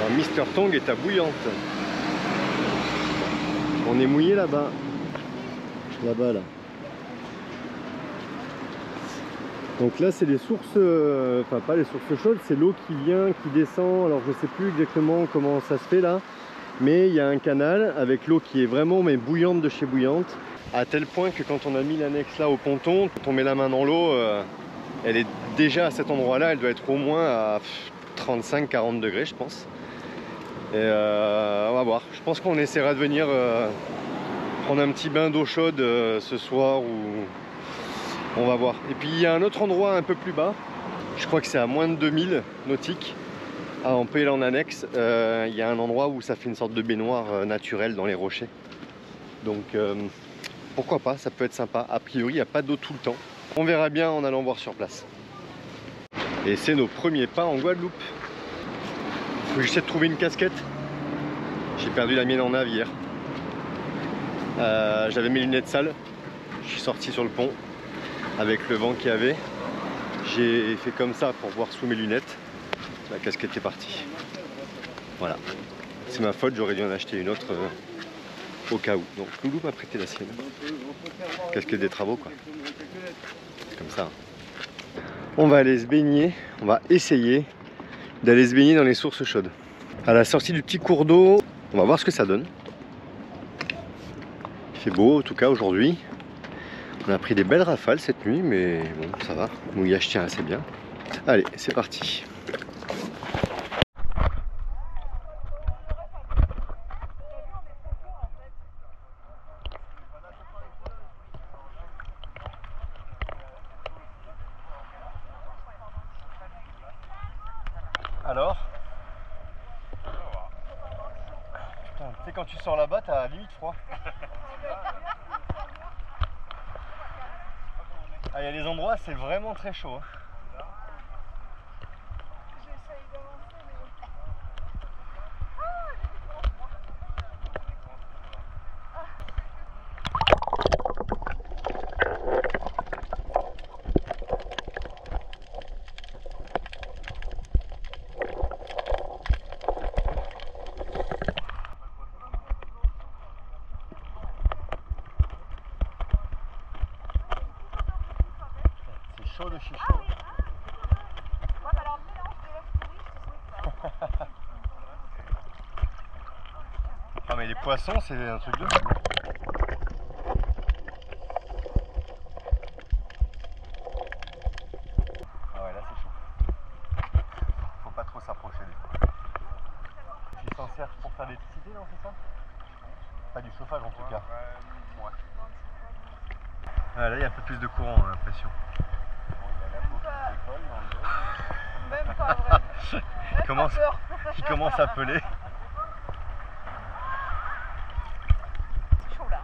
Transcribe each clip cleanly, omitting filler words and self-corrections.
Alors, Mister Tong est à Bouillante. On est mouillé là-bas. Là-bas, là. Donc là, c'est les sources, enfin pas les sources chaudes, c'est l'eau qui vient, qui descend. Alors je sais plus exactement comment ça se fait là, mais il y a un canal avec l'eau qui est vraiment mais bouillante de chez bouillante, à tel point que quand on a mis l'annexe là au ponton, quand on met la main dans l'eau, elle est déjà à cet endroit-là, elle doit être au moins à 35-40 degrés, je pense. Et on va voir. Je pense qu'on essaiera de venir prendre un petit bain d'eau chaude ce soir ou on va voir. Et puis il y a un autre endroit un peu plus bas, je crois que c'est à moins de 2000 nautiques, à Ampel en annexe. Il y a un endroit où ça fait une sorte de baignoire naturelle dans les rochers. Donc pourquoi pas, ça peut être sympa. A priori il n'y a pas d'eau tout le temps. On verra bien en allant voir sur place. Et c'est nos premiers pas en Guadeloupe. Faut que j'essaie de trouver une casquette. J'ai perdu la mienne en nave hier. J'avais mes lunettes sales. Je suis sorti sur le pont avec le vent qu'il y avait. J'ai fait comme ça pour voir sous mes lunettes. La casquette est partie. Voilà. C'est ma faute, j'aurais dû en acheter une autre au cas où. Donc Loulou m'a prêté la sienne. Casquette des travaux quoi. Comme ça. On va aller se baigner. On va essayer d'aller se baigner dans les sources chaudes. À la sortie du petit cours d'eau, on va voir ce que ça donne. Il fait beau en tout cas aujourd'hui. On a pris des belles rafales cette nuit, mais bon, ça va. Le mouillage tient assez bien. Allez, c'est parti. Alors? Putain, tu sais quand tu sors là-bas, t'as limite froid. Ah, il y a des endroits, c'est vraiment très chaud. Hein. C'est chaud de chez chaud. Ah mais les poissons, c'est un truc de fou. Ah ouais, là c'est chaud. Faut pas trop s'approcher des fois. Ils s'en servent pour faire l'électricité, non, c'est ça? Pas du chauffage en tout cas. Ouais. Ah, là il y a un peu plus de courant, j'ai l'impression. Même pas vrai. Il commence à peler. Chaud là.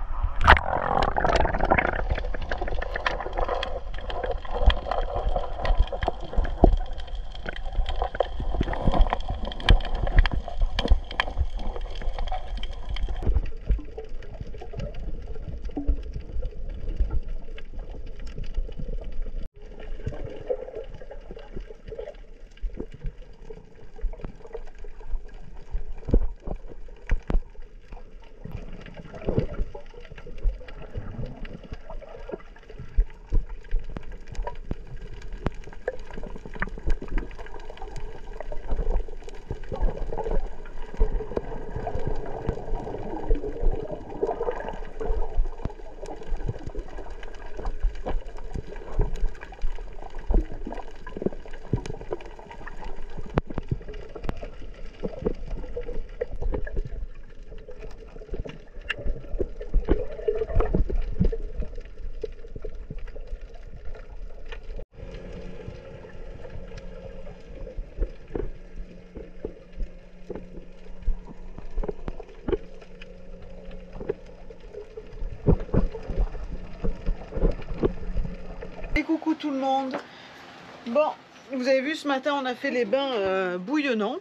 Et coucou tout le monde. Bon, vous avez vu ce matin on a fait les bains bouillonnants.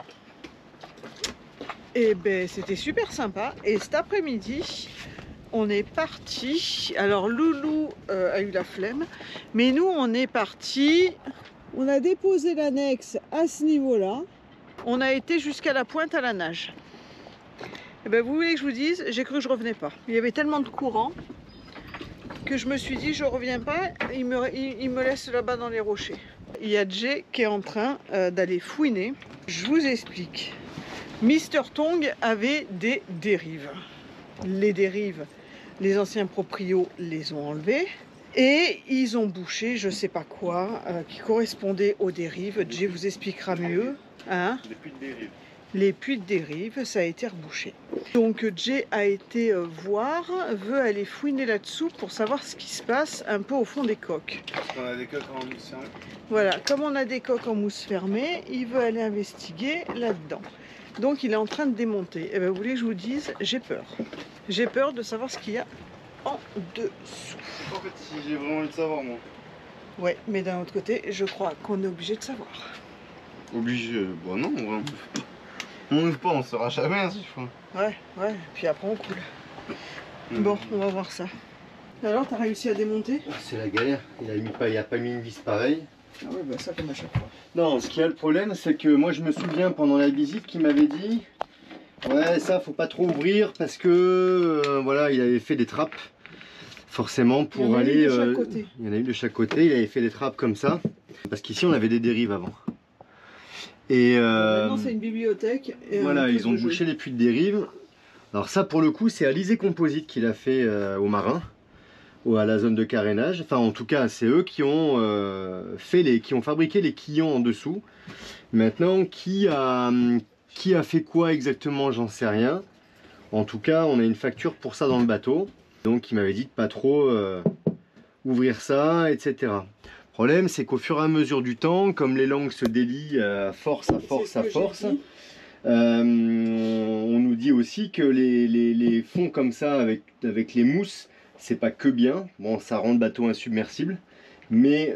Et ben c'était super sympa. Et cet après-midi, on est parti. Alors Loulou a eu la flemme, mais nous on est parti. On a déposé l'annexe à ce niveau-là. On a été jusqu'à la pointe à la nage. Et ben, vous voulez que je vous dise, j'ai cru que je revenais pas. Il y avait tellement de courant que je me suis dit je reviens pas, il me laisse là-bas dans les rochers. Il y a Jay qui est en train d'aller fouiner. Je vous explique. Mister Tong avait des dérives. Les dérives, les anciens proprios les ont enlevées et ils ont bouché je sais pas quoi qui correspondait aux dérives. Jay vous expliquera mieux. Hein? Les puits de dérive. Les puits de dérive, ça a été rebouché. Donc Jay a été voir, veut aller fouiner là-dessous pour savoir ce qui se passe un peu au fond des coques. Parce qu'on a des coques en mousse fermée. Voilà, comme on a des coques en mousse fermée, il veut aller investiguer là-dedans. Donc il est en train de démonter. Et bien vous voulez que je vous dise, j'ai peur. J'ai peur de savoir ce qu'il y a en dessous. En fait, si j'ai vraiment envie de savoir, moi. Ouais, mais d'un autre côté, je crois qu'on est obligé de savoir. Obligé. Bon, non, on ouvre pas, on saura jamais, hein, si je fais. Ouais, puis après on coule. Bon, on va voir ça. Alors, t'as réussi à démonter? C'est la galère, il a pas mis une vis pareille. Ah ouais, bah ça comme à chaque fois. Non, ce qu'il y a le problème, c'est que moi je me souviens pendant la visite qu'il m'avait dit ouais, ça faut pas trop ouvrir parce que voilà, il avait fait des trappes forcément pour aller. Il y en a eu de chaque côté. Il y en a eu de chaque côté, il avait fait des trappes comme ça parce qu'ici on avait des dérives avant. Et maintenant c'est une bibliothèque. Et voilà, ils ont bouché les puits de dérive. Alors ça pour le coup c'est Alizé Composite qui l'a fait aux marins, ou à la zone de carénage. Enfin en tout cas c'est eux qui ont qui ont fabriqué les quillons en dessous. Maintenant qui a fait quoi exactement, j'en sais rien. En tout cas on a une facture pour ça dans le bateau. Donc il m'avait dit de pas trop ouvrir ça, etc. Le problème c'est qu'au fur et à mesure du temps, comme les langues se délient à force, on nous dit aussi que les fonds comme ça avec les mousses, c'est pas que bien. Bon, ça rend le bateau insubmersible, mais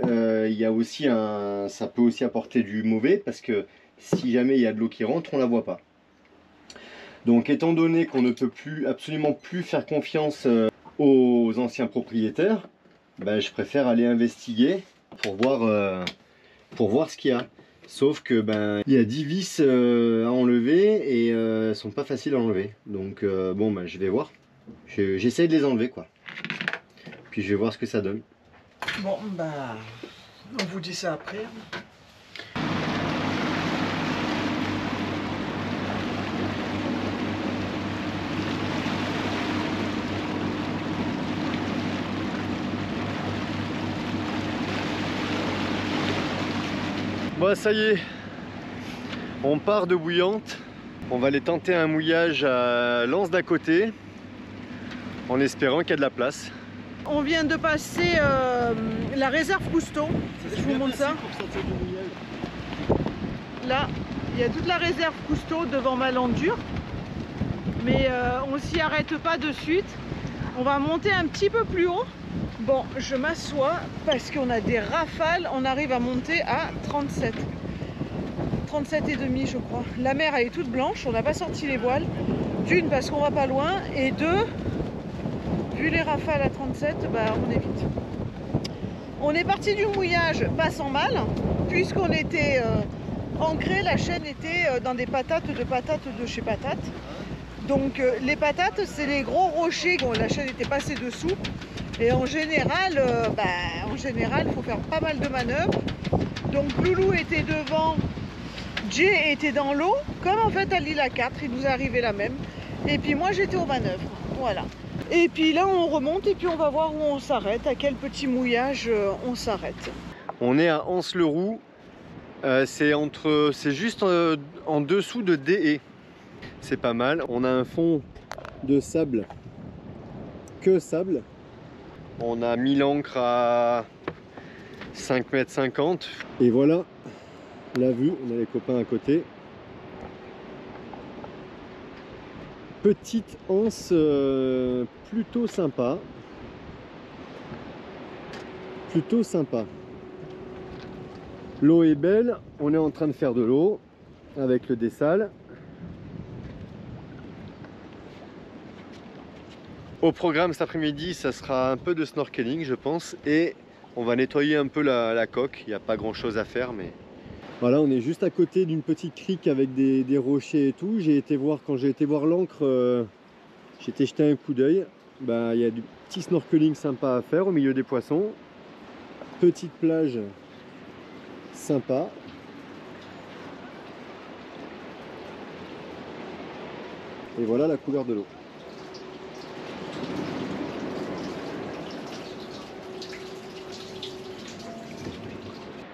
il y a aussi ça peut aussi apporter du mauvais parce que si jamais il y a de l'eau qui rentre, on la voit pas. Donc étant donné qu'on ne peut absolument plus faire confiance aux anciens propriétaires, ben, je préfère aller investiguer pour voir ce qu'il y a. Sauf que ben il y a 10 vis à enlever et elles sont pas faciles à enlever. Donc bon ben je vais voir. J'essaie de les enlever quoi. Puis je vais voir ce que ça donne. Bon bah on vous dit ça après. Bon ça y est, on part de Bouillante. On va aller tenter un mouillage à l'Anse d'à côté en espérant qu'il y a de la place. On vient de passer la réserve Cousteau. Je vous montre ça. Là, il y a toute la réserve Cousteau devant Malandure. Mais on s'y arrête pas de suite. On va monter un petit peu plus haut. Bon, je m'assois parce qu'on a des rafales. On arrive à monter à 37. 37,5 je crois. La mer elle est toute blanche. On n'a pas sorti les voiles. D'une parce qu'on va pas loin. Et deux, vu les rafales à 37, bah, on évite. On est parti du mouillage pas sans mal. Puisqu'on était ancré, la chaîne était dans des patates de chez Patates. Donc les patates, c'est les gros rochers. Bon, la chaîne était passée dessous. Et en général, il faut faire pas mal de manœuvres. Donc Loulou était devant, Jay était dans l'eau, comme en fait à l'île A4, il nous est arrivé la même. Et puis moi j'étais aux manœuvres, voilà. Et puis là on remonte et puis on va voir où on s'arrête, à quel petit mouillage on s'arrête. On est à Anse-le-Roux, c'est juste en dessous de DE. C'est pas mal, on a un fond de sable, que sable. On a mis l'ancre à 5,50 m. Et voilà la vue, on a les copains à côté. Petite anse plutôt sympa. Plutôt sympa. L'eau est belle, on est en train de faire de l'eau avec le dessal. Au programme cet après-midi, ça sera un peu de snorkeling, je pense, et on va nettoyer un peu la coque. Il n'y a pas grand-chose à faire, mais Voilà, on est juste à côté d'une petite crique avec des rochers et tout. Quand j'ai été voir l'ancre, j'ai été jeter un coup d'œil. Bah, il y a du petit snorkeling sympa à faire au milieu des poissons. Petite plage sympa. Et voilà la couleur de l'eau.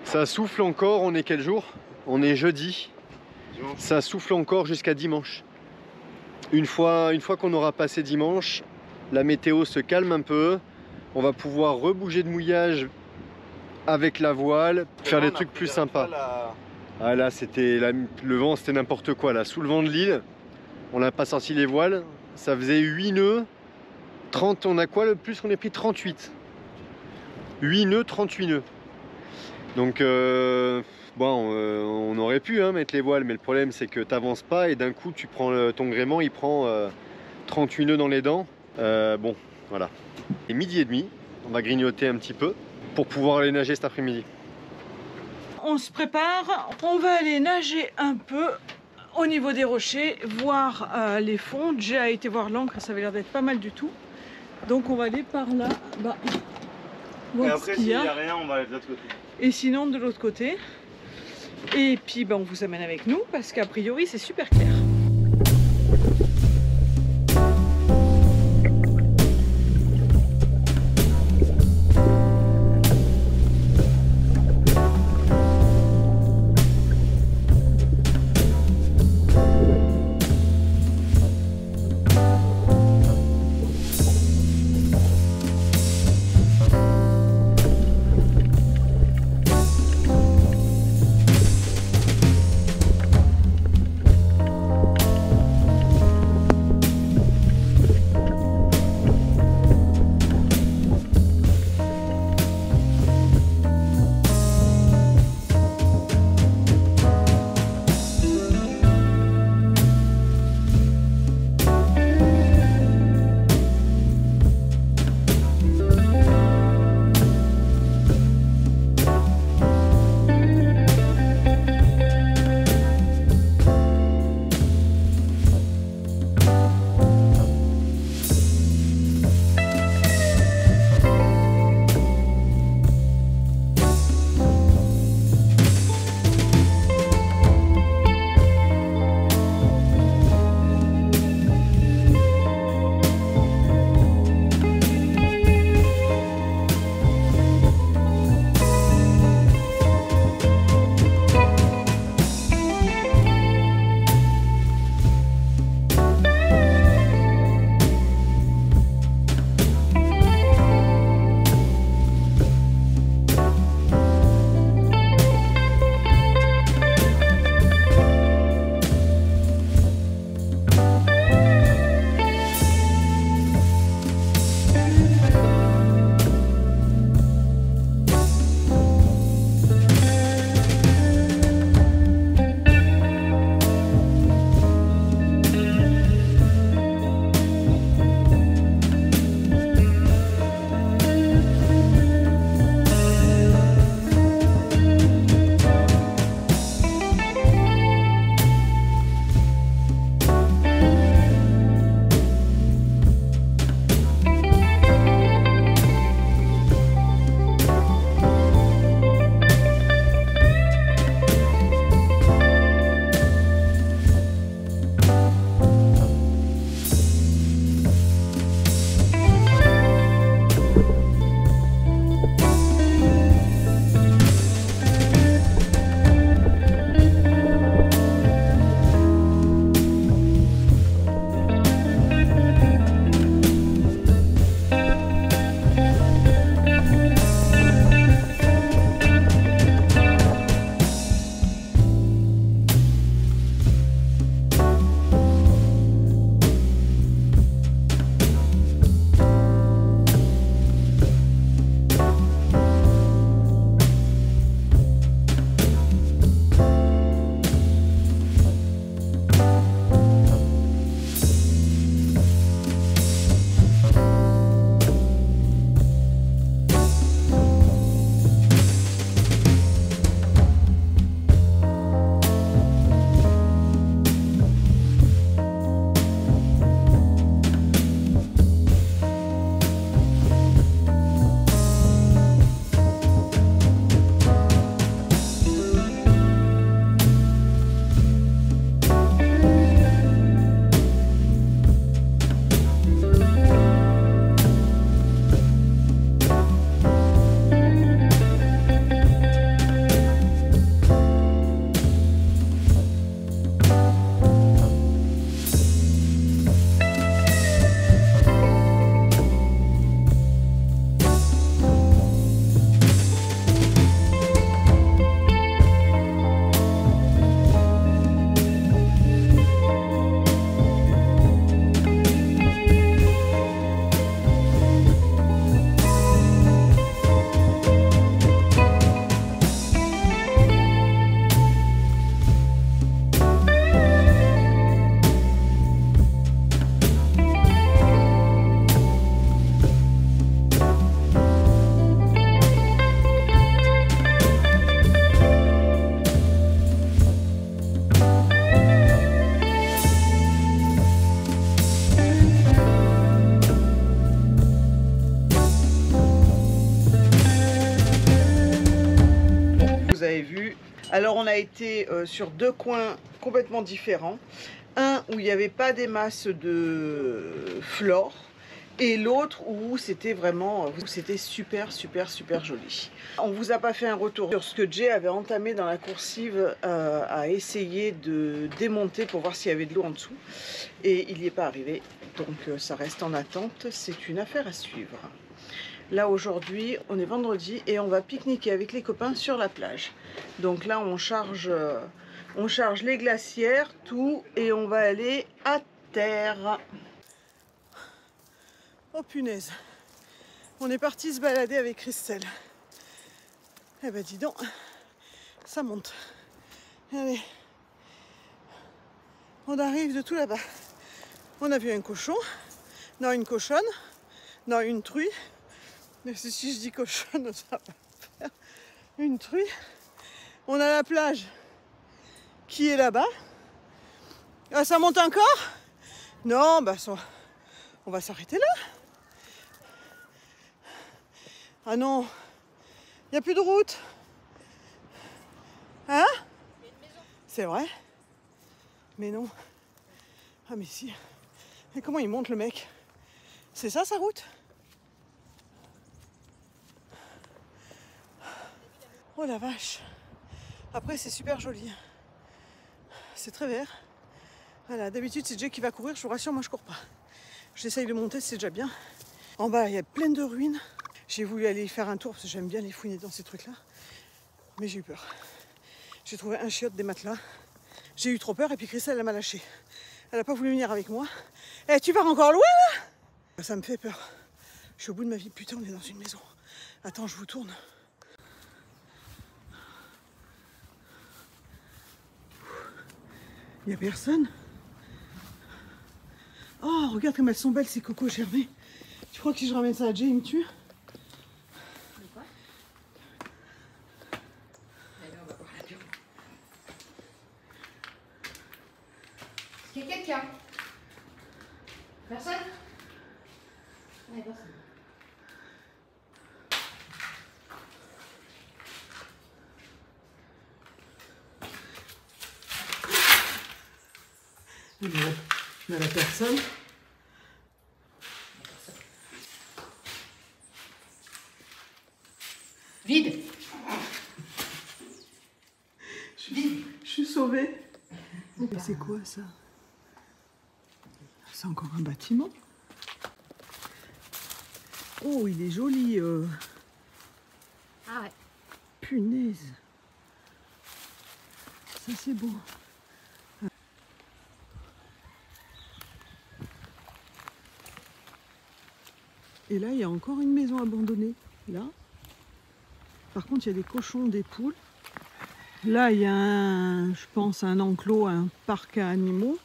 Ça souffle encore, on est quel jour? On est jeudi. Dimanche. Ça souffle encore jusqu'à dimanche. Une fois qu'on aura passé dimanche, la météo se calme un peu. On va pouvoir rebouger de mouillage avec la voile, faire des trucs plus sympas. Ah là, le vent, c'était n'importe quoi là. Sous le vent de l'île, on n'a pas sorti les voiles. Ça faisait 8 nœuds. 30, on a quoi le plus? On a pris 38. 8 nœuds, 38 nœuds. Donc on aurait pu mettre les voiles, mais le problème c'est que tu n'avances pas et d'un coup tu prends ton gréement, il prend 38 nœuds dans les dents. Bon, voilà. Et midi et demi, on va grignoter un petit peu pour pouvoir aller nager cet après-midi. On se prépare, on va aller nager un peu au niveau des rochers, voir les fonds. J'ai été voir l'ancre, ça avait l'air d'être pas mal du tout. Donc on va aller par là, Et voir après, ce qu'il s'il y n'y a. a rien, on va aller de l'autre côté. Et sinon de l'autre côté. Et puis on vous amène avec nous parce qu'a priori c'est super clair. Alors on a été sur deux coins complètement différents. Un où il n'y avait pas des masses de flore et l'autre où c'était vraiment, c'était super joli. On vous a pas fait un retour sur ce que Jay avait entamé dans la coursive à essayer de démonter pour voir s'il y avait de l'eau en dessous et il n'y est pas arrivé, donc ça reste en attente, c'est une affaire à suivre. Là aujourd'hui on est vendredi et on va pique-niquer avec les copains sur la plage. Donc là on charge les glacières, tout, et on va aller à terre. Oh punaise, on est parti se balader avec Christelle. Eh ben dis donc, ça monte. Allez, on arrive de tout là-bas. On a vu un cochon, non une cochonne, non une truie. Mais si je dis cochonne, ça va faire une truie. On a la plage qui est là-bas. Ah, ça monte encore? Non, bah ça, on va s'arrêter là. Ah non, il n'y a plus de route. Hein? C'est vrai? Mais non. Ah mais si. Et comment il monte le mec? C'est ça sa route? Oh la vache. Après c'est super joli. C'est très vert. Voilà, d'habitude c'est Jay qui va courir, je vous rassure, moi je cours pas. J'essaye de monter, c'est déjà bien. En bas il y a plein de ruines. J'ai voulu aller faire un tour parce que j'aime bien les fouiner dans ces trucs là. Mais j'ai eu peur. J'ai trouvé un chiotte des matelas. J'ai eu trop peur et puis Christelle elle m'a lâché. Elle a pas voulu venir avec moi. Eh, tu vas encore loin là? Ça me fait peur. Je suis au bout de ma vie. Putain, on est dans une maison. Attends, je vous tourne. Il n'y a personne. Oh, regarde comme elles sont belles ces cocos germés. Tu crois que si je ramène ça à Jay, il me tue? Est-ce qu'il y a quelqu'un? Personne? Ouais, personne. Il y a la personne. Vide. Je suis sauvée. Mais c'est quoi ça? C'est encore un bâtiment. Oh, il est joli. Ah ouais. Punaise. Ça c'est beau. Et là, il y a encore une maison abandonnée. Là. Par contre, il y a des cochons, des poules. Là, il y a, je pense, un enclos, un parc à animaux.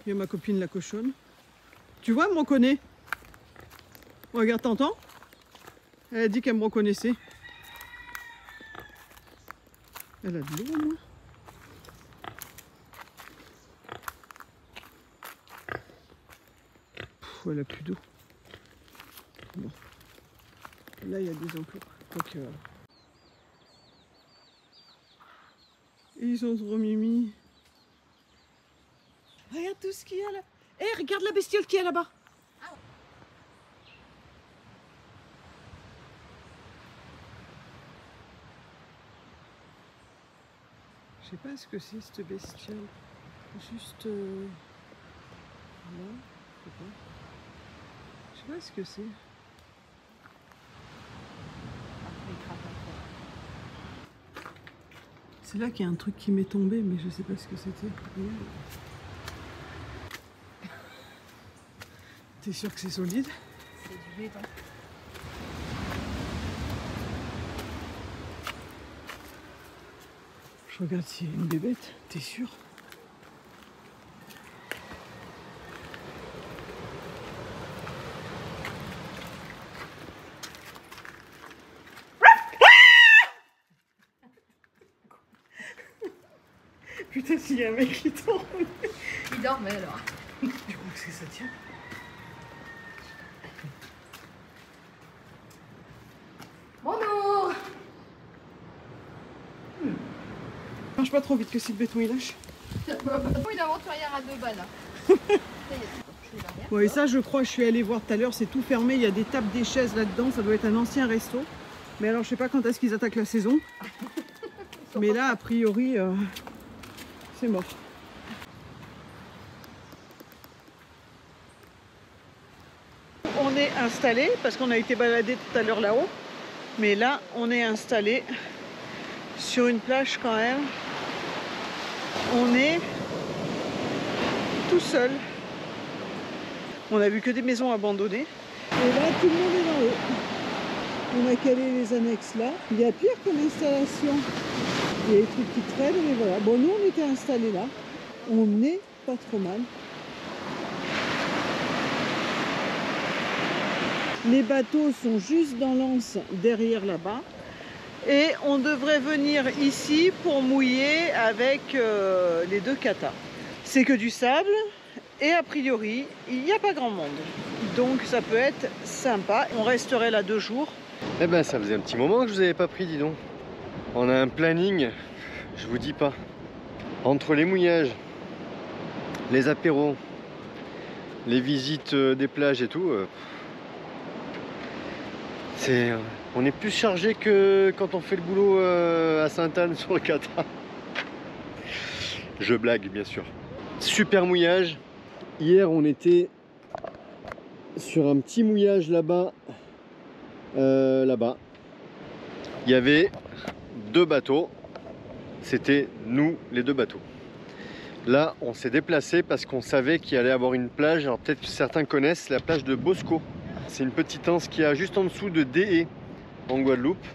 Il y a ma copine la cochonne. Tu vois, elle me reconnaît. Regarde, t'entends? Elle a dit qu'elle me reconnaissait. Elle a de l'eau, au moins. Elle a plus d'eau. Bon. Là, il y a des enclos. Donc, ils sont trop mimi. Regarde tout ce qu'il y a là. Hé, regarde la bestiole qu'il y a là-bas. Je sais pas ce que c'est cette bestiole. Juste là. Je sais pas ce que c'est. C'est là qu'il y a un truc qui m'est tombé, mais je sais pas ce que c'était. T'es sûr que c'est solide? C'est du béton. Je regarde s'il y a une bébête. T'es sûr? Putain, s'il y a un mec qui tombe. Il dormait alors. Tu crois que ça tient? Bonjour. marche pas trop vite que si le béton il lâche. Une aventurière à 2 balles. Là. Ouais, et ça, je crois, je suis allée voir tout à l'heure, c'est tout fermé. Il y a des tables, des chaises là-dedans. Ça doit être un ancien resto. Mais alors, je sais pas quand est-ce qu'ils attaquent la saison. Mais là, a priori, c'est mort. On est installé parce qu'on a été baladé tout à l'heure là-haut. Mais là, on est installé sur une plage quand même. On est tout seul. On a vu que des maisons abandonnées. Et là, tout le monde est dans l'eau. On a calé les annexes là. Il y a pire comme installation. Il y a des trucs qui traînent, mais voilà. Bon, nous, on était installés là. On n'est pas trop mal. Les bateaux sont juste dans l'anse derrière là-bas. Et on devrait venir ici pour mouiller avec les 2 katas. C'est que du sable. Et a priori, il n'y a pas grand monde. Donc ça peut être sympa. On resterait là 2 jours. Eh ben ça faisait un petit moment que je vous avais pas pris, dis donc. On a un planning, je vous dis pas. Entre les mouillages, les apéros, les visites des plages et tout, on est plus chargé que quand on fait le boulot à Sainte-Anne sur le Kata. Je blague bien sûr. Super mouillage. Hier, on était sur un petit mouillage là-bas. Là-bas. Il y avait 2 bateaux. C'était nous, les 2 bateaux. Là, on s'est déplacé parce qu'on savait qu'il allait avoir une plage. Alors peut-être que certains connaissent la plage de Bosco. C'est une petite anse qui est juste en dessous de Déé, en Guadeloupe.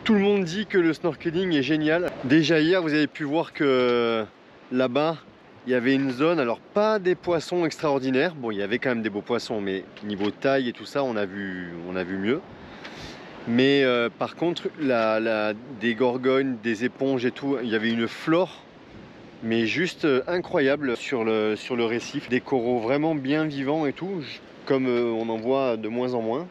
Tout le monde dit que le snorkeling est génial. Déjà hier, vous avez pu voir que là-bas, il y avait une zone, alors pas des poissons extraordinaires, bon il y avait quand même des beaux poissons, mais niveau taille et tout ça on a vu mieux. Mais par contre des gorgognes, des éponges et tout, il y avait une flore mais juste incroyable sur le récif. Des coraux vraiment bien vivants et tout, comme on en voit de moins en moins.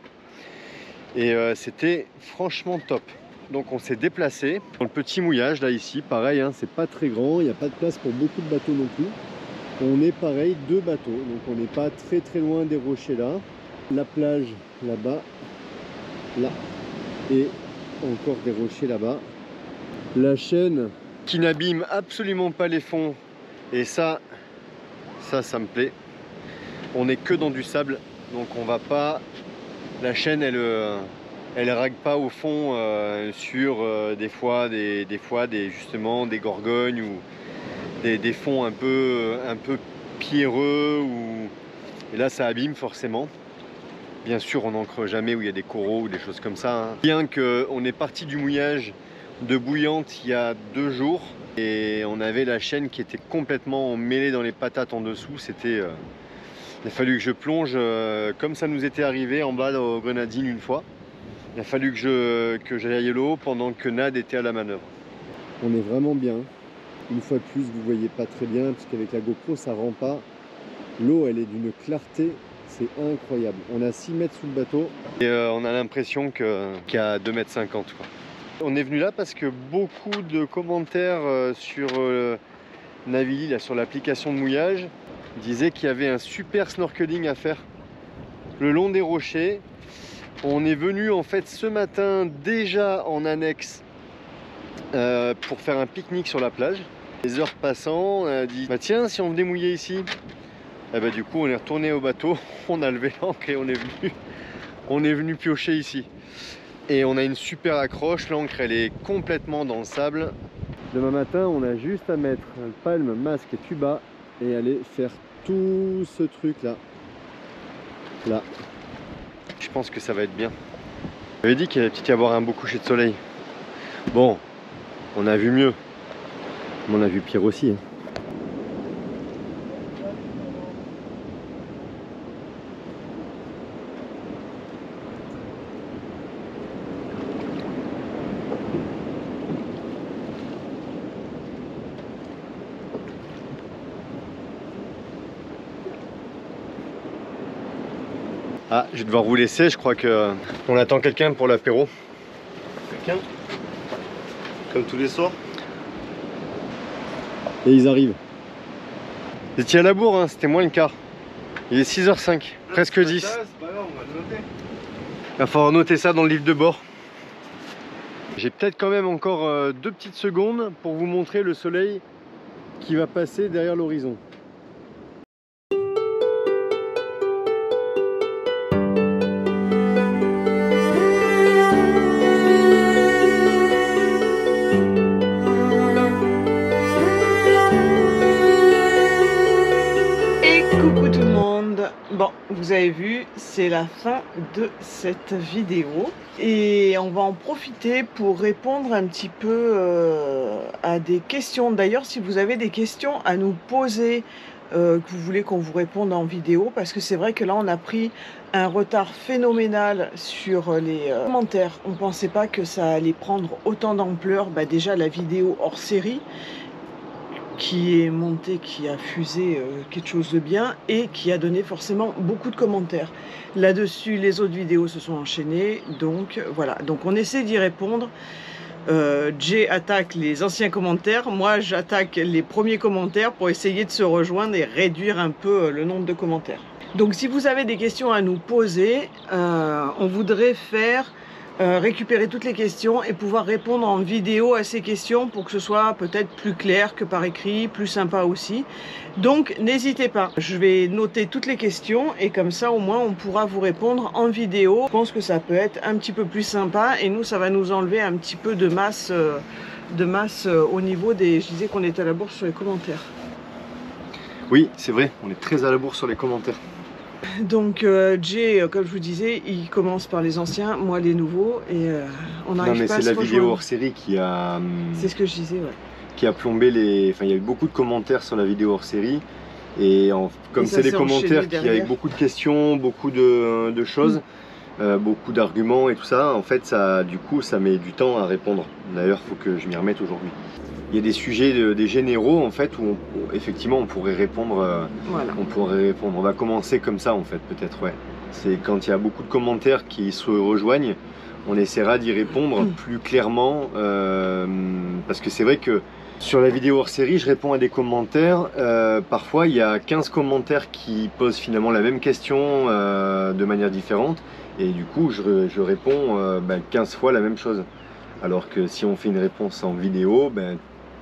Et c'était franchement top. Donc on s'est déplacé dans le petit mouillage là ici, pareil, hein, c'est pas très grand, il n'y a pas de place pour beaucoup de bateaux non plus. On est pareil, 2 bateaux, donc on n'est pas très loin des rochers là. La plage là-bas, là, et encore des rochers là-bas. La chaîne qui n'abîme absolument pas les fonds, et ça me plaît. On n'est que dans du sable, donc on va pas... La chaîne elle rague pas au fond sur des fois justement des gorgognes ou des fonds un peu pierreux et là ça abîme forcément. Bien sûr on n'ancre jamais où il y a des coraux ou des choses comme ça, hein. Bien qu'on est parti du mouillage de Bouillante il y a 2 jours et on avait la chaîne qui était complètement mêlée dans les patates en dessous. C'était il a fallu que je plonge comme ça nous était arrivé en bas aux Grenadines une fois. Il a fallu que j'aille à l'eau pendant que Nad était à la manœuvre. On est vraiment bien. Une fois de plus, vous voyez pas très bien, parce qu'avec la GoPro, ça rend pas. L'eau, elle est d'une clarté, c'est incroyable. On a 6 mètres sous le bateau et on a l'impression qu'il y a 2,50 mètres. Quoi. On est venu là parce que beaucoup de commentaires sur Navili, là, sur l'application de mouillage, disaient qu'il y avait un super snorkeling à faire le long des rochers. On est venu en fait ce matin déjà en annexe pour faire un pique-nique sur la plage. Les heures passant, on a dit bah tiens si on venait mouiller ici. Et bah du coup on est retourné au bateau, on a levé l'ancre et on est venu piocher ici. Et on a une super accroche, l'ancre elle est complètement dans le sable. Demain matin on a juste à mettre un palme, masque et tuba et aller faire tout ce truc là. Là. Je pense que ça va être bien. J'avais dit qu'il allait peut-être y avoir un beau coucher de soleil. Bon, on a vu mieux. Mais on a vu pire aussi. Hein. Ah, je vais devoir vous laisser, je crois que on attend quelqu'un pour l'apéro. Quelqu'un? Comme tous les soirs? Et ils arrivent. Vous étiez à la bourre, hein, c'était moins le quart. Il est 6h05, presque 10. C'est pas grave, on va le noter. Il va falloir noter ça dans le livre de bord. J'ai peut-être quand même encore 2 petites secondes pour vous montrer le soleil qui va passer derrière l'horizon. Bon, vous avez vu, c'est la fin de cette vidéo et on va en profiter pour répondre un petit peu à des questions. D'ailleurs, si vous avez des questions à nous poser, que vous voulez qu'on vous réponde en vidéo, parce que c'est vrai que là, on a pris un retard phénoménal sur les commentaires. On ne pensait pas que ça allait prendre autant d'ampleur. Bah, déjà, la vidéo hors série, qui est monté, qui a fusé quelque chose de bien et qui a donné forcément beaucoup de commentaires. Là-dessus, les autres vidéos se sont enchaînées, donc voilà. Donc on essaie d'y répondre. Jay attaque les anciens commentaires, moi j'attaque les premiers commentaires pour essayer de se rejoindre et réduire un peu le nombre de commentaires. Donc si vous avez des questions à nous poser, on voudrait faire récupérer toutes les questions et pouvoir répondre en vidéo à ces questions pour que ce soit peut-être plus clair que par écrit, plus sympa aussi. Donc n'hésitez pas, je vais noter toutes les questions et comme ça au moins on pourra vous répondre en vidéo. Je pense que ça peut être un petit peu plus sympa et nous ça va nous enlever un petit peu de masse au niveau des... Je disais qu'on était à la bourse sur les commentaires. Oui, c'est vrai, on est très à la bourre sur les commentaires. Donc Jay, comme je vous disais, il commence par les anciens, moi les nouveaux, et on n'arrive pas à se rejoindre. C'est la vidéo hors série qui a... C'est ce que je disais, ouais. Qui a plombé les... Enfin, il y a eu beaucoup de commentaires sur la vidéo hors série, et comme c'est des commentaires qui avaient beaucoup de questions, beaucoup de choses, beaucoup d'arguments et tout ça, en fait, ça, du coup, ça met du temps à répondre. D'ailleurs, il faut que je m'y remette aujourd'hui. Il y a des sujets, des généraux en fait où effectivement on pourrait répondre. Voilà. On pourrait répondre. On va commencer comme ça en fait, peut-être, ouais. C'est quand il y a beaucoup de commentaires qui se rejoignent, on essaiera d'y répondre plus clairement parce que c'est vrai que sur la vidéo hors série, je réponds à des commentaires. Parfois, il y a 15 commentaires qui posent finalement la même question de manière différente et du coup, je réponds 15 fois la même chose. Alors que si on fait une réponse en vidéo,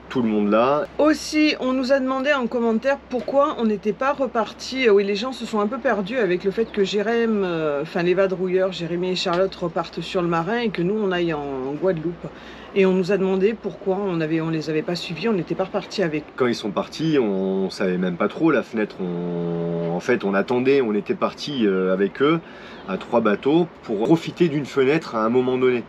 tout le monde là. Aussi, on nous a demandé en commentaire pourquoi on n'était pas reparti. Oui, les gens se sont un peu perdus avec le fait que Jérém, les vadrouilleurs, Jérémy et Charlotte repartent sur le Marin et que nous on aille en Guadeloupe. Et on nous a demandé pourquoi on les avait pas suivis, on n'était pas reparti avec. Quand ils sont partis, on savait même pas trop la fenêtre. En fait, on attendait, on était parti avec eux à 3 bateaux pour profiter d'une fenêtre à un moment donné.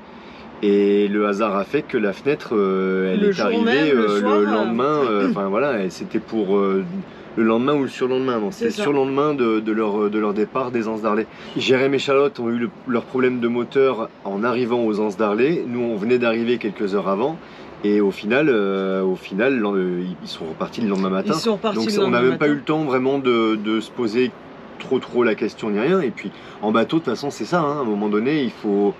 Et le hasard a fait que la fenêtre, elle est arrivée le lendemain, enfin voilà, c'était pour le lendemain ou le surlendemain, donc c'était le surlendemain de leur départ des Anses d'Arlet. Jérémy et Charlotte ont eu leur problème de moteur en arrivant aux Anses d'Arlet, nous on venait d'arriver quelques heures avant, et au final ils sont repartis le lendemain matin, donc on n'a même pas eu le temps vraiment de se poser trop la question ni rien, et puis en bateau de toute façon c'est ça, hein, à un moment donné il faut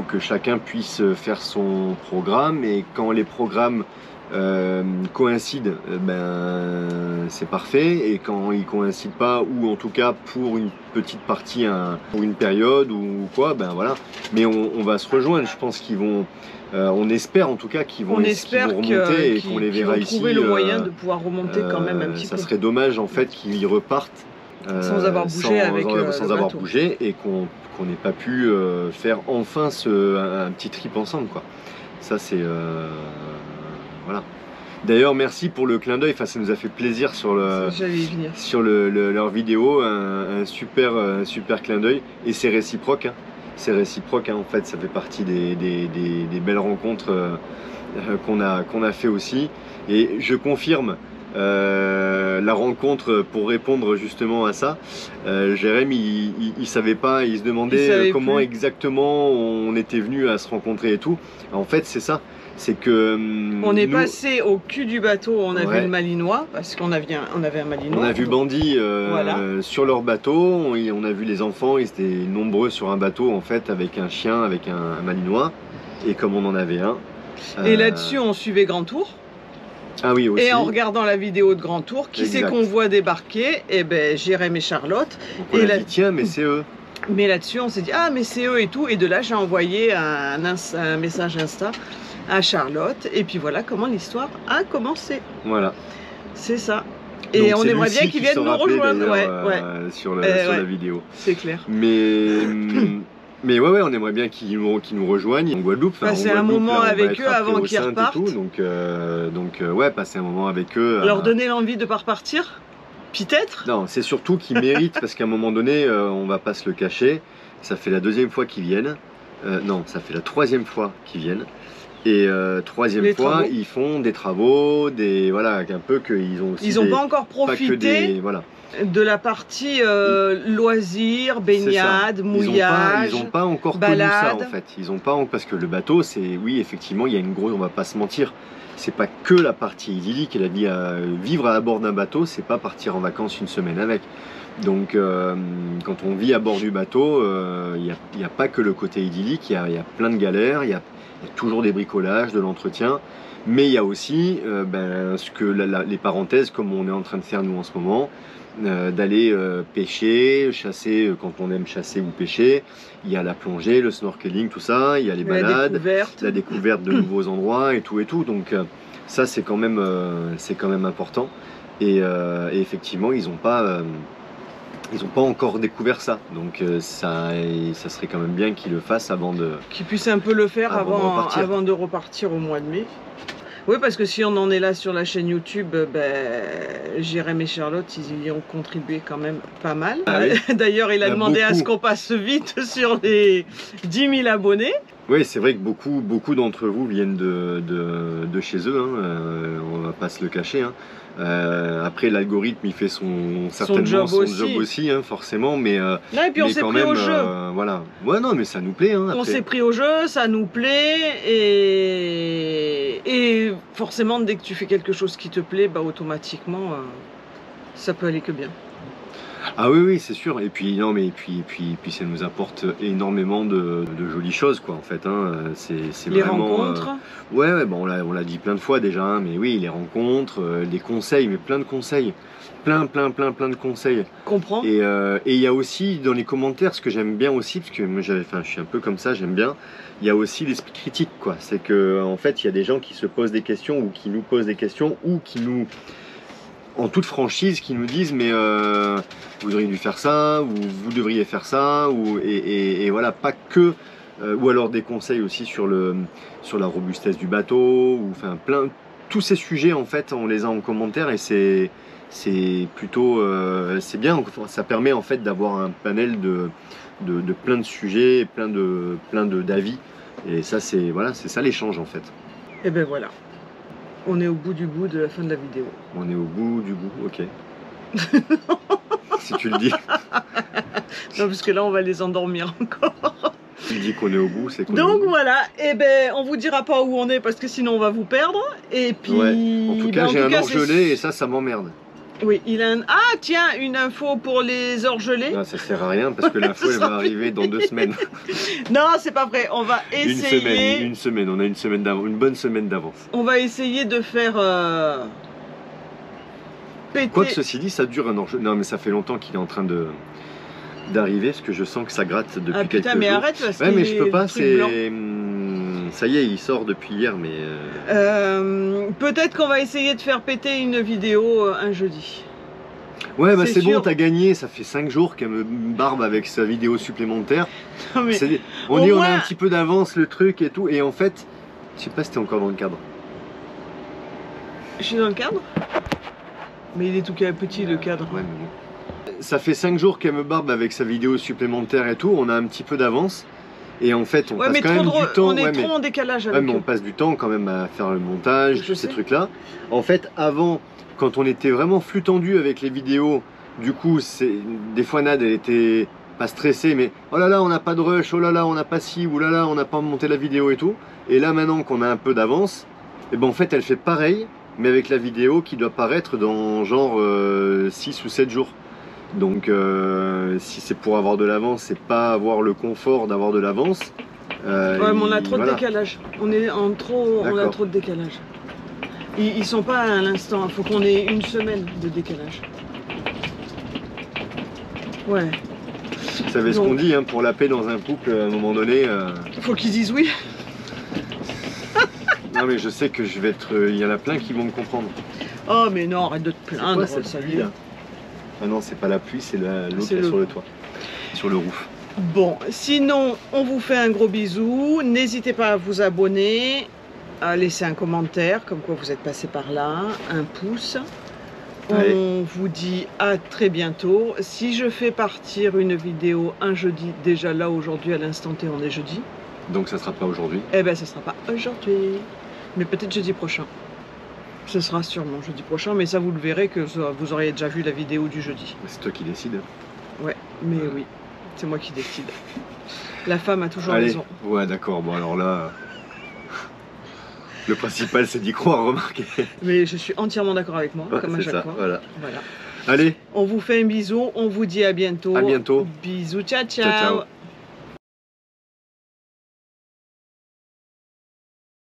que chacun puisse faire son programme et quand les programmes coïncident, c'est parfait et quand ils coïncident pas ou en tout cas pour une petite partie, pour une période ou quoi, voilà. Mais on va se rejoindre, je pense qu'ils vont... on espère en tout cas qu'ils vont remonter et qu'on les verra ici. Trouver le moyen de pouvoir remonter quand même un petit peu. Ça serait dommage en fait qu'ils repartent sans avoir bougé sans avoir bougé et qu'on n'ait pas pu faire enfin un petit trip ensemble, quoi. Ça c'est voilà. D'ailleurs merci pour le clin d'œil, ça nous a fait plaisir sur leur vidéo, un super clin d'œil et c'est réciproque, hein. C'est réciproque, hein. En fait ça fait partie des belles rencontres qu'on a fait aussi et je confirme la rencontre pour répondre justement à ça. Jérém il savait pas, il se demandait comment exactement on était venu à se rencontrer et tout. En fait c'est ça, c'est que on est passé au cul du bateau, on a vu le Malinois parce qu'on avait un Malinois. On a vu Bandit sur leur bateau, on a vu les enfants, ils étaient nombreux sur un bateau en fait avec un chien, avec un Malinois et comme on en avait un. Et là-dessus on suivait Grand Tour. Ah oui, aussi. Et en regardant la vidéo de Grand Tour, qui c'est Exact. qu'on voit débarquer? Eh ben, Jérém et Charlotte. On Et a là- dit, tiens, mais c'est eux. Mais là-dessus, on s'est dit, ah, mais c'est eux et tout. Et de là, j'ai envoyé un message Insta à Charlotte. Et puis voilà comment l'histoire a commencé. Voilà. C'est ça. Donc, Et on c'est aimerait Lucie bien qui qu'ils viennent se nous rappelait rejoindre. Ouais, d'ailleurs, ouais, sur la ouais. vidéo. c'est clair. Mais ouais, on aimerait bien qu'ils nous rejoignent en Guadeloupe. Enfin, Passer en un Guadeloupe, moment là, on va avec être eux après avant au qu'ils Saintes et repartent. tout, donc ouais, passer un moment avec eux. Leur donner l'envie de pas repartir? Peut-être? Non, c'est surtout qu'ils méritent parce qu'à un moment donné, on va pas se le cacher. Ça fait la 2e fois qu'ils viennent. Non, ça fait la 3e fois qu'ils viennent. Et 3e Les fois, travaux. ils font des travaux, voilà, un peu qu'ils ont aussi. Ils n'ont pas encore pas que profité voilà. de la partie loisirs, C'est ça. baignade, mouillage. Ils ont pas encore balade. connu ça en fait. Ils ont pas parce que le bateau, c'est oui effectivement, il y a une grosse, on va pas se mentir. C'est pas que la partie idyllique et la vie à vivre à bord d'un bateau, c'est pas partir en vacances une semaine avec. Donc quand on vit à bord du bateau, il n'y a pas que le côté idyllique, il y a plein de galères, il y a toujours des bricolages, de l'entretien, mais il y a aussi ce que les parenthèses comme on est en train de faire nous en ce moment, d'aller pêcher, chasser quand on aime chasser ou pêcher, il y a la plongée, le snorkeling, tout ça, il y a les balades, la découverte de nouveaux endroits et tout, donc ça c'est quand même important et effectivement ils n'ont pas encore découvert ça, donc ça serait quand même bien qu'ils le fassent avant de... Qu'ils puissent un peu le faire avant de repartir. avant de repartir au mois de mai. Oui, parce que si on en est là sur la chaîne YouTube, Jérém et Charlotte, ils y ont contribué quand même pas mal. Ah oui. D'ailleurs, il a demandé à beaucoup. ce qu'on passe vite sur les 10 000 abonnés. Oui, c'est vrai que beaucoup d'entre vous viennent de chez eux, hein, on va pas se le cacher. Hein. Après, l'algorithme, il fait certainement son job aussi hein, forcément, mais, non, et puis on mais s'est quand pris même, au jeu. voilà. Ouais, non, mais ça nous plaît. Hein, On après. s'est pris au jeu, ça nous plaît, et forcément, dès que tu fais quelque chose qui te plaît, bah, automatiquement, ça peut aller que bien. Ah oui, c'est sûr. Et puis non, mais puis ça nous apporte énormément de jolies choses, quoi. En fait, hein. C'est Les vraiment. rencontres. Ouais, bon, on l'a dit plein de fois déjà, hein, mais oui, les rencontres, les conseils, mais plein de conseils, plein de conseils. Comprends. Et il y a aussi dans les commentaires, ce que j'aime bien aussi, parce que moi, je suis un peu comme ça, j'aime bien. Il y a aussi l'esprit critique, quoi. C'est que en fait, il y a des gens qui se posent des questions ou qui nous posent des questions ou qui nous en toute franchise qui nous disent mais vous auriez dû faire ça ou vous devriez faire ça et voilà, pas que ou alors des conseils aussi sur la robustesse du bateau ou enfin tous ces sujets en fait on les a en commentaire et c'est plutôt c'est bien, ça permet en fait d'avoir un panel de plein de sujets, plein d'avis et ça c'est ça l'échange en fait. Et ben voilà. On est au bout du bout de la fin de la vidéo. On est au bout du bout, ok. Si tu le dis. Non, parce que là, on va les endormir encore. Tu dis qu'on est au bout, c'est qu'on Donc voilà, et ben on vous dira pas où on est parce que sinon on va vous perdre. Et puis. Ouais. En tout cas, j'ai un orgelé et ça m'emmerde. Oui, il a un. Ah tiens, une info pour les orgelés. Non, ça sert à rien parce que l'info elle va arriver dans 2 semaines. Non, c'est pas vrai. On va essayer. Une semaine. On a une semaine d'avance, une bonne semaine d'avance. On va essayer de faire péter. Quoique ceci dit, ça dure un orgelé. Non, mais ça fait longtemps qu'il est en train d'arriver parce que je sens que ça gratte depuis quelques jours. Putain, mais arrête parce que. Ouais, mais je peux pas. Ça y est, il sort depuis hier, mais. Peut-être qu'on va essayer de faire péter une vidéo un jeudi. Ouais, bah c'est sûr. bon, t'as gagné. Ça fait 5 jours qu'elle me barbe avec sa vidéo supplémentaire. Non, mais on moins... a un petit peu d'avance le truc et tout. Et en fait, je sais pas si t'es encore dans le cadre. Je suis dans le cadre? Mais il est tout petit le cadre. Ouais, mais bon. Ça fait 5 jours qu'elle me barbe avec sa vidéo supplémentaire et tout. On a un petit peu d'avance. Et en fait, on passe quand même du temps. On est trop en décalage avec mais on passe du temps quand même à faire le montage, tous ces trucs-là. En fait, avant, quand on était vraiment flux tendu avec les vidéos, du coup, des fois Nad, elle était pas stressée, mais oh là là, on n'a pas de rush, oh là là, on n'a pas ci, ou là là, on n'a pas monté la vidéo et tout. Et là, maintenant qu'on a un peu d'avance, et ben en fait, elle fait pareil, mais avec la vidéo qui doit paraître dans genre 6 ou 7 jours. Donc si c'est pour avoir de l'avance, c'est pas avoir le confort d'avoir de l'avance. Ouais, mais on a trop de décalage. On a trop de décalage. Ils sont pas à l'instant, il faut qu'on ait une semaine de décalage. Ouais. Vous savez ce qu'on dit, hein, pour la paix dans un couple, à un moment donné... Faut qu'ils disent oui. Non mais je sais que je vais être... Il y en a plein qui vont me comprendre. Oh mais non, arrête de te plaindre. C'est quoi cette pluie, là? Ah non, c'est pas la pluie, c'est l'eau qui C'est est le- sur le toit. Sur le roof. Bon, sinon, on vous fait un gros bisou. N'hésitez pas à vous abonner, à laisser un commentaire, comme quoi vous êtes passé par là, un pouce. Allez. On vous dit à très bientôt. Si je fais partir une vidéo un jeudi, déjà là aujourd'hui à l'instant T on est jeudi, Donc ça sera pas aujourd'hui. eh ben ce sera pas aujourd'hui, mais peut-être jeudi prochain. Ce sera sûrement jeudi prochain, mais ça vous le verrez que vous auriez déjà vu la vidéo du jeudi. C'est toi qui décides. Ouais, mais oui, c'est moi qui décide. La femme a toujours Allez. raison. Ouais, d'accord. Bon, alors là... Le principal, c'est d'y croire, remarquez. Mais je suis entièrement d'accord avec moi, Ouais, comme à c'est chaque ça, fois. voilà. Voilà. Allez, On vous fait un bisou, on vous dit à bientôt. à bientôt. Bisous, ciao, Ciao, ciao.